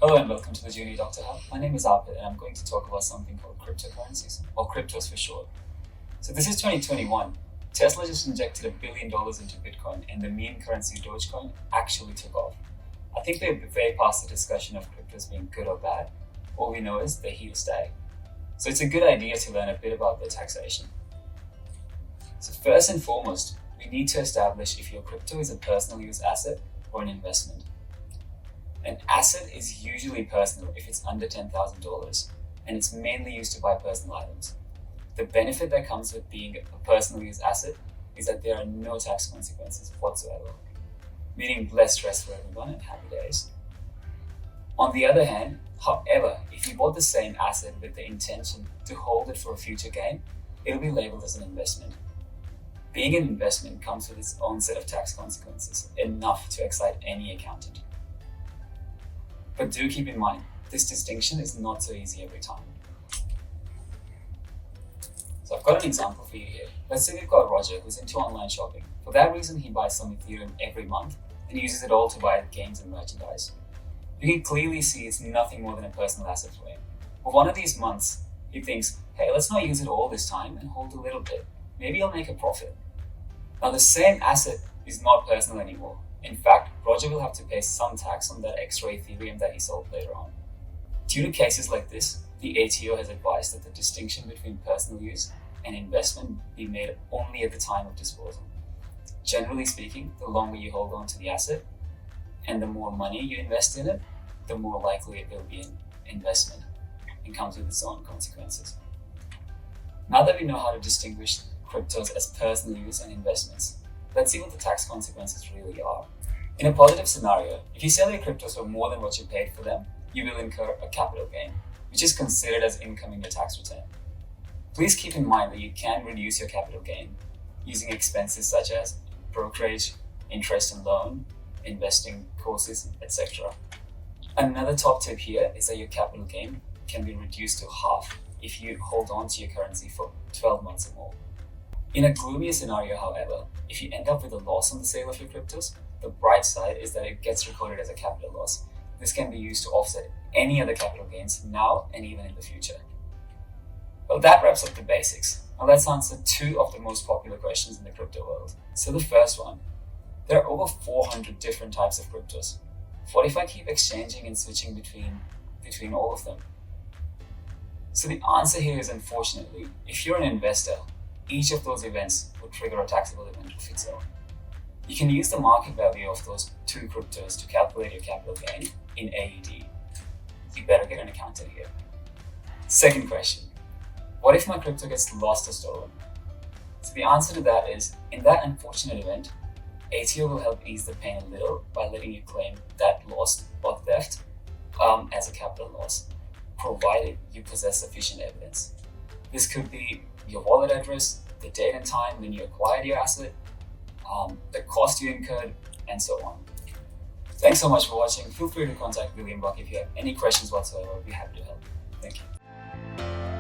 Hello and welcome to the Junior Doctor Hub. My name is Arpit and I'm going to talk about something called cryptocurrencies, or cryptos for short. So this is 2021. Tesla just injected $1 billion into Bitcoin and the meme currency Dogecoin actually took off. I think we're way past the discussion of cryptos being good or bad. All we know is they're here to stay. So it's a good idea to learn a bit about their taxation. So first and foremost, we need to establish if your crypto is a personal use asset or an investment. An asset is usually personal if it's under $10,000 and it's mainly used to buy personal items. The benefit that comes with being a personal use asset is that there are no tax consequences whatsoever, meaning less stress for everyone and happy days. On the other hand, however, if you bought the same asset with the intention to hold it for a future gain, it'll be labeled as an investment. Being an investment comes with its own set of tax consequences, enough to excite any accountant. But do keep in mind, this distinction is not so easy every time. So I've got an example for you here. Let's say we've got Roger who's into online shopping. For that reason, he buys some Ethereum every month and uses it all to buy games and merchandise. You can clearly see it's nothing more than a personal asset for him. For one of these months, he thinks, hey, let's not use it all this time and hold a little bit. Maybe I'll make a profit. Now the same asset is not personal anymore. In fact, Roger will have to pay some tax on that extra Ethereum that he sold later on. Due to cases like this, the ATO has advised that the distinction between personal use and investment be made only at the time of disposal. Generally speaking, the longer you hold on to the asset and the more money you invest in it, the more likely it will be an investment and comes with its own consequences. Now that we know how to distinguish cryptos as personal use and investments, let's see what the tax consequences really are. In a positive scenario, if you sell your cryptos for more than what you paid for them, you will incur a capital gain, which is considered as income in your tax return. Please keep in mind that you can reduce your capital gain using expenses such as brokerage, interest and loan, investing courses, etc. Another top tip here is that your capital gain can be reduced to half if you hold on to your currency for 12 months or more. In a gloomier scenario, however, if you end up with a loss on the sale of your cryptos, the bright side is that it gets recorded as a capital loss. This can be used to offset any other capital gains now and even in the future. Well, that wraps up the basics. Now let's answer two of the most popular questions in the crypto world. So the first one, there are over 400 different types of cryptos. What if I keep exchanging and switching between all of them? So the answer here is, unfortunately, if you're an investor, each of those events would trigger a taxable event of its own. You can use the market value of those two cryptos to calculate your capital gain in AED. You better get an accountant here. Second question, what if my crypto gets lost or stolen? So the answer to that is, in that unfortunate event, ATO will help ease the pain a little by letting you claim that loss or theft as a capital loss, provided you possess sufficient evidence. This could be your wallet address, the date and time when you acquired your asset, the cost you incurred, and so on. Thanks so much for watching. Feel free to contact William Buck if you have any questions whatsoever. I'd be happy to help. Thank you.